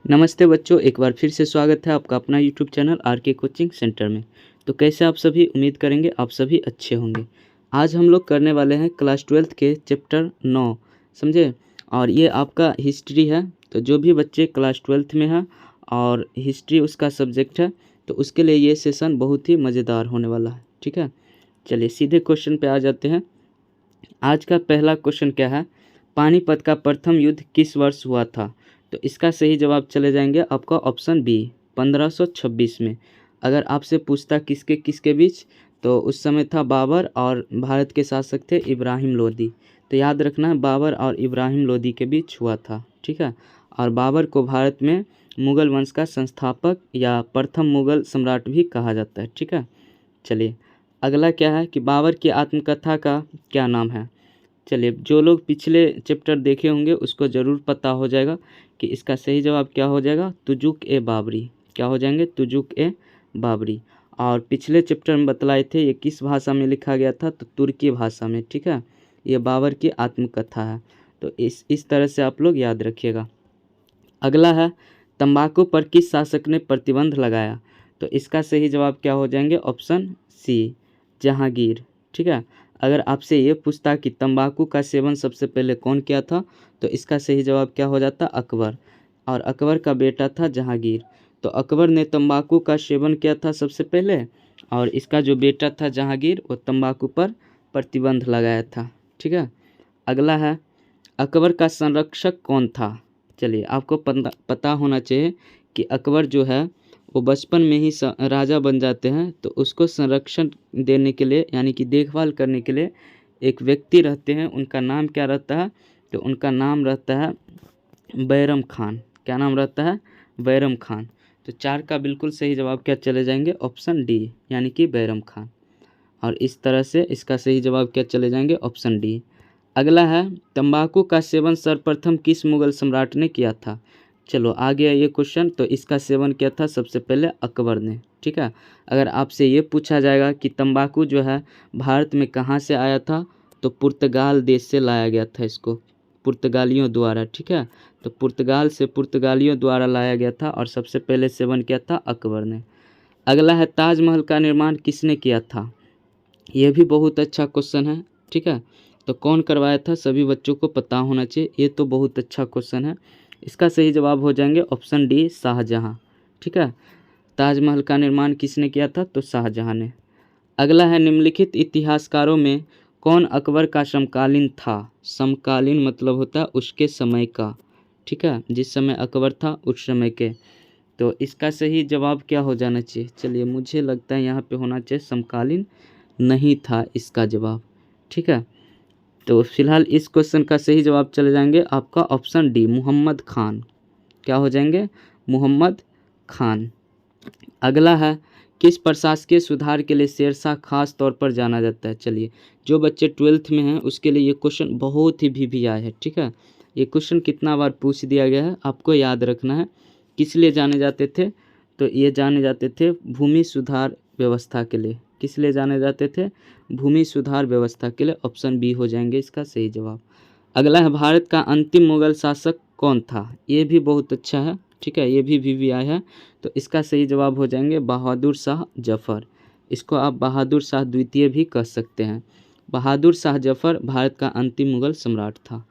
नमस्ते बच्चों, एक बार फिर से स्वागत है आपका अपना यूट्यूब चैनल आर के कोचिंग सेंटर में। तो कैसे आप सभी, उम्मीद करेंगे आप सभी अच्छे होंगे। आज हम लोग करने वाले हैं क्लास 12th के चैप्टर 9, समझे। और ये आपका हिस्ट्री है। तो जो भी बच्चे क्लास 12th में है और हिस्ट्री उसका सब्जेक्ट है, तो उसके लिए ये सेशन बहुत ही मज़ेदार होने वाला है। ठीक है, चलिए सीधे क्वेश्चन पे आ जाते हैं। आज का पहला क्वेश्चन क्या है? पानीपत का प्रथम युद्ध किस वर्ष हुआ था? तो इसका सही जवाब चले जाएंगे आपका ऑप्शन बी, 1526 में। अगर आपसे पूछता किसके किसके बीच, तो उस समय था बाबर और भारत के शासक थे इब्राहिम लोदी। तो याद रखना है, बाबर और इब्राहिम लोदी के बीच हुआ था। ठीक है, और बाबर को भारत में मुगल वंश का संस्थापक या प्रथम मुगल सम्राट भी कहा जाता है। ठीक है, चलिए अगला क्या है कि बाबर की आत्मकथा का क्या नाम है? चलिए, जो लोग पिछले चैप्टर देखे होंगे उसको ज़रूर पता हो जाएगा कि इसका सही जवाब क्या हो जाएगा, तुजुक ए बाबरी। क्या हो जाएंगे? तुजुक ए बाबरी। और पिछले चैप्टर में बतलाए थे ये किस भाषा में लिखा गया था, तो तुर्की भाषा में। ठीक है, ये बाबर की आत्मकथा है। तो इस तरह से आप लोग याद रखिएगा। अगला है, तंबाकू पर किस शासक ने प्रतिबंध लगाया? तो इसका सही जवाब क्या हो जाएंगे? Option C, Jahangir. ठीक है, अगर आपसे ये पूछता कि तंबाकू का सेवन सबसे पहले कौन किया था, तो इसका सही जवाब क्या हो जाता? अकबर। और अकबर का बेटा था जहांगीर। तो अकबर ने तंबाकू का सेवन किया था सबसे पहले, और इसका जो बेटा था जहांगीर, वो तंबाकू पर प्रतिबंध लगाया था। ठीक है, अगला है, अकबर का संरक्षक कौन था? चलिए, आपको पता होना चाहिए कि अकबर जो है वो बचपन में ही राजा बन जाते हैं, तो उसको संरक्षण देने के लिए यानी कि देखभाल करने के लिए एक व्यक्ति रहते हैं। उनका नाम क्या रहता है? तो उनका नाम रहता है बैरम खान। क्या नाम रहता है? बैरम खान। तो 4 का बिल्कुल सही जवाब क्या चले जाएंगे? ऑप्शन डी, यानी कि बैरम खान। और इस तरह से इसका सही जवाब क्या चले जाएंगे? Option D. अगला है, तंबाकू का सेवन सर्वप्रथम किस मुगल सम्राट ने किया था? चलो आ गया ये क्वेश्चन। तो इसका सेवन किया था सबसे पहले अकबर ने। ठीक है, अगर आपसे ये पूछा जाएगा कि तंबाकू जो है भारत में कहाँ से आया था, तो पुर्तगाल देश से लाया गया था इसको, पुर्तगालियों द्वारा। ठीक है, तो पुर्तगाल से पुर्तगालियों द्वारा लाया गया था और सबसे पहले सेवन किया था अकबर ने। अगला है, ताजमहल का निर्माण किसने किया था? यह भी बहुत अच्छा क्वेश्चन है। ठीक है, तो कौन करवाया था, सभी बच्चों को पता होना चाहिए। ये तो बहुत अच्छा क्वेश्चन है। इसका सही जवाब हो जाएंगे ऑप्शन डी, शाहजहां। ठीक है, ताजमहल का निर्माण किसने किया था? तो शाहजहां ने। अगला है, निम्नलिखित इतिहासकारों में कौन अकबर का समकालीन था? समकालीन मतलब होता है उसके समय का। ठीक है, जिस समय अकबर था उस समय के। तो इसका सही जवाब क्या हो जाना चाहिए? चलिए, मुझे लगता है यहाँ पे होना चाहिए समकालीन, नहीं था इसका जवाब। ठीक है, तो फिलहाल इस क्वेश्चन का सही जवाब चले जाएंगे आपका ऑप्शन डी, मोहम्मद खान। क्या हो जाएंगे? मोहम्मद खान। अगला है, किस प्रशासकीय सुधार के लिए शेरशाह खास तौर पर जाना जाता है? चलिए, जो बच्चे 12th में हैं उसके लिए ये क्वेश्चन बहुत ही वीवीआई है। ठीक है, ये क्वेश्चन कितना बार पूछ दिया गया है, आपको याद रखना है। किस लिए जाने जाते थे? तो ये जाने जाते थे भूमि सुधार व्यवस्था के लिए। किस लिए जाने जाते थे? भूमि सुधार व्यवस्था के लिए। ऑप्शन बी हो जाएंगे इसका सही जवाब। अगला है, भारत का अंतिम मुगल शासक कौन था? ये भी बहुत अच्छा है। ठीक है, ये भी वीवीआई है। तो इसका सही जवाब हो जाएंगे बहादुर शाह जफर। इसको आप बहादुर शाह द्वितीय भी कह सकते हैं। बहादुर शाह जफर भारत का अंतिम मुगल सम्राट था।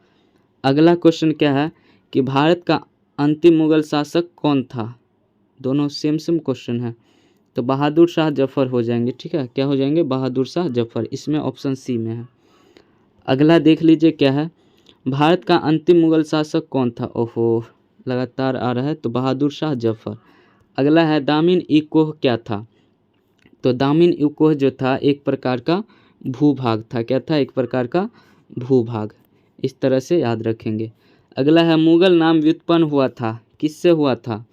अगला क्वेश्चन क्या है कि भारत का अंतिम मुगल शासक कौन था? दोनों सेम सेम क्वेश्चन है। तो बहादुर शाह जफर हो जाएंगे। ठीक है, क्या हो जाएंगे? बहादुर शाह जफर। इसमें ऑप्शन सी में है। अगला देख लीजिए क्या है, भारत का अंतिम मुगल शासक कौन था? ओहो, लगातार आ रहा है। तो बहादुर शाह जफर। अगला है, दामिन ई कोह क्या था? तो दामिन ई कोह जो था एक प्रकार का भूभाग था। क्या था? एक प्रकार का भूभाग। इस तरह से याद रखेंगे। अगला है, मुगल नाम व्युत्पन्न हुआ था, किससे हुआ था?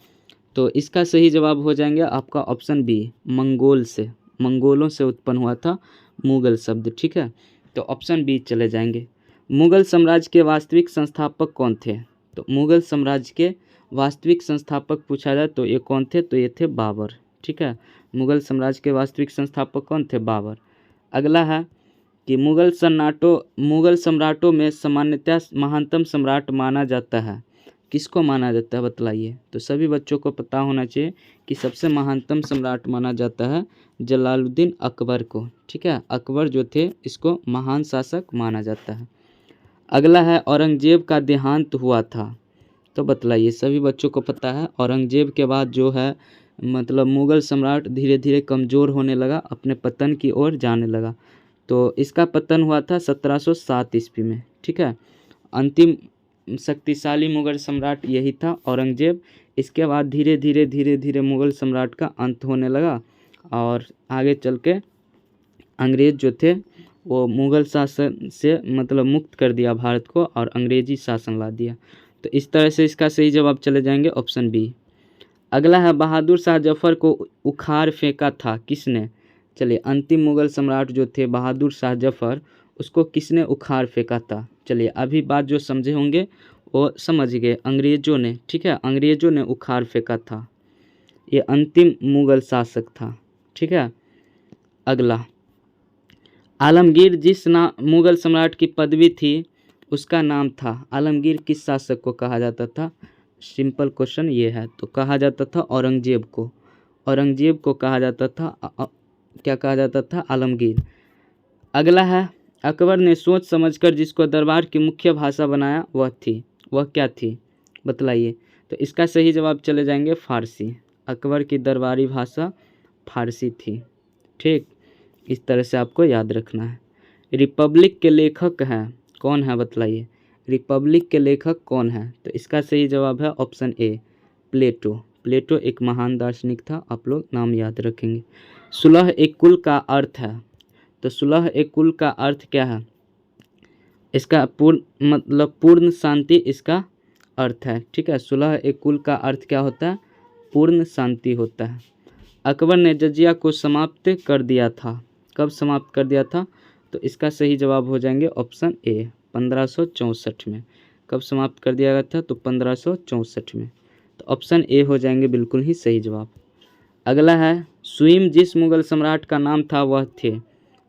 तो इसका सही जवाब हो जाएंगे आपका ऑप्शन बी, मंगोल से। मंगोलों से उत्पन्न हुआ था मुगल शब्द। ठीक है, तो ऑप्शन बी चले जाएंगे। मुगल साम्राज्य के वास्तविक संस्थापक कौन थे? तो मुगल साम्राज्य के वास्तविक संस्थापक पूछा जाए तो ये कौन थे? तो ये थे बाबर। ठीक है, मुगल साम्राज्य के वास्तविक संस्थापक कौन थे? बाबर। अगला है कि मुगल सम्राटों में सामान्यतः महानतम सम्राट माना जाता है। किसको माना जाता है बतलाइए। तो सभी बच्चों को पता होना चाहिए कि सबसे महानतम सम्राट माना जाता है जलालुद्दीन अकबर को। ठीक है, अकबर जो थे इसको महान शासक माना जाता है। अगला है औरंगजेब का देहांत हुआ था, तो बतलाइए। सभी बच्चों को पता है औरंगजेब के बाद जो है मतलब मुग़ल सम्राट धीरे धीरे कमज़ोर होने लगा, अपने पतन की ओर जाने लगा। तो इसका पतन हुआ था 1707 ईस्वी में। ठीक है, अंतिम शक्तिशाली मुग़ल सम्राट यही था औरंगजेब। इसके बाद धीरे धीरे मुग़ल सम्राट का अंत होने लगा और आगे चल के अंग्रेज़ जो थे वो मुग़ल शासन से मतलब मुक्त कर दिया भारत को और अंग्रेज़ी शासन ला दिया। तो इस तरह से इसका सही जवाब चले जाएंगे ऑप्शन बी। अगला है बहादुर शाह जफर को उखाड़ फेंका था किसने। चलिए, अंतिम मुग़ल सम्राट जो थे बहादुर शाह जफर, उसको किसने उखाड़ फेंका था। चलिए, अभी बात जो समझे होंगे वो समझ गए, अंग्रेज़ों ने। ठीक है, अंग्रेज़ों ने उखाड़ फेंका था, ये अंतिम मुग़ल शासक था। ठीक है, अगला आलमगीर जिस मुग़ल सम्राट की पदवी थी उसका नाम था। आलमगीर किस शासक को कहा जाता था, सिंपल क्वेश्चन ये है। तो कहा जाता था औरंगजेब को। औरंगजेब को कहा जाता था क्या कहा जाता था, आलमगीर। अगला है अकबर ने सोच समझकर जिसको दरबार की मुख्य भाषा बनाया वह क्या थी बतलाइए। तो इसका सही जवाब चले जाएंगे फारसी। अकबर की दरबारी भाषा फारसी थी। ठीक, इस तरह से आपको याद रखना है। रिपब्लिक के लेखक हैं कौन है बतलाइए। रिपब्लिक के लेखक कौन है, तो इसका सही जवाब है ऑप्शन ए, प्लेटो। प्लेटो एक महान दार्शनिक था, आप लोग नाम याद रखेंगे। सुलह एक कुल का अर्थ है, तो सुलह एक कुल का अर्थ क्या है, इसका पूर्ण शांति इसका अर्थ है। ठीक है, सुलह एक कुल का अर्थ क्या होता है, पूर्ण शांति होता है। अकबर ने जजिया को समाप्त कर दिया था, कब समाप्त कर दिया था, तो इसका सही जवाब हो जाएंगे ऑप्शन ए, 1564 में। कब समाप्त कर दिया गया था, तो 1564 में। तो ऑप्शन ए हो जाएंगे बिल्कुल ही सही जवाब। अगला है सुईम जिस मुग़ल सम्राट का नाम था वह थे।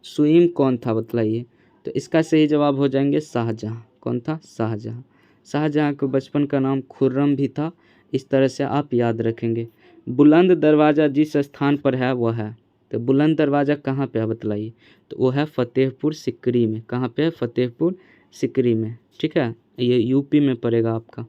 सुईम कौन था बतलाइए। तो इसका सही जवाब हो जाएंगे शाहजहाँ। कौन था, शाहजहाँ। शाहजहाँ के बचपन का नाम खुर्रम भी था। इस तरह से आप याद रखेंगे। बुलंद दरवाज़ा जिस स्थान पर है वह है, तो बुलंद दरवाज़ा कहाँ पे है बतलाइए। तो वो है फतेहपुर सिकरी में। कहाँ पे है, फतेहपुर सिकरी में। ठीक है, ये यूपी में पड़ेगा आपका।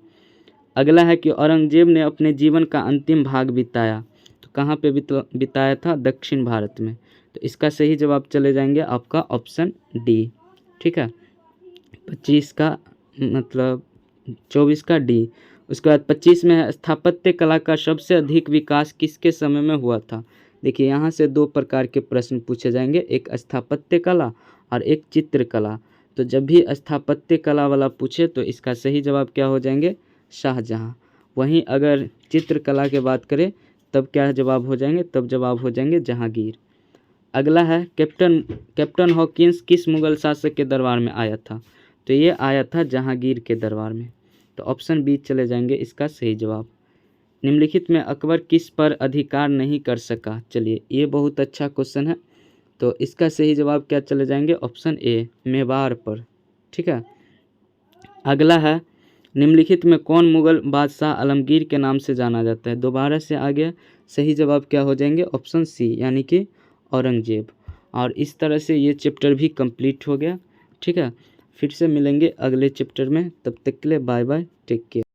अगला है कि औरंगजेब ने अपने जीवन का अंतिम भाग बिताया, तो कहाँ पे बिताया था, दक्षिण भारत में। तो इसका सही जवाब चले जाएंगे आपका ऑप्शन डी। ठीक है, 25 का मतलब 24 का डी। उसके बाद 25 में है स्थापत्य कला का सबसे अधिक विकास किसके समय में हुआ था। देखिए, यहाँ से दो प्रकार के प्रश्न पूछे जाएंगे, एक स्थापत्य कला और एक चित्रकला। तो जब भी स्थापत्य कला वाला पूछे तो इसका सही जवाब क्या हो जाएंगे, शाहजहाँ। वहीं अगर चित्रकला की बात करें तब क्या जवाब हो जाएंगे, तब जवाब हो जाएंगे जहांगीर। अगला है कैप्टन हॉकिंस किस मुग़ल शासक के दरबार में आया था, तो ये आया था जहांगीर के दरबार में। तो ऑप्शन बी चले जाएंगे इसका सही जवाब। निम्नलिखित में अकबर किस पर अधिकार नहीं कर सका। चलिए, ये बहुत अच्छा क्वेश्चन है, तो इसका सही जवाब क्या चले जाएंगे, ऑप्शन ए, मेवाड़ पर। ठीक है, अगला है निम्नलिखित में कौन मुग़ल बादशाह आलमगीर के नाम से जाना जाता है। दोबारा से आ गया, सही जवाब क्या हो जाएंगे, ऑप्शन सी यानी कि औरंगजेब। और इस तरह से ये चैप्टर भी कंप्लीट हो गया। ठीक है, फिर से मिलेंगे अगले चैप्टर में, तब तक के लिए बाय बाय, टेक केयर।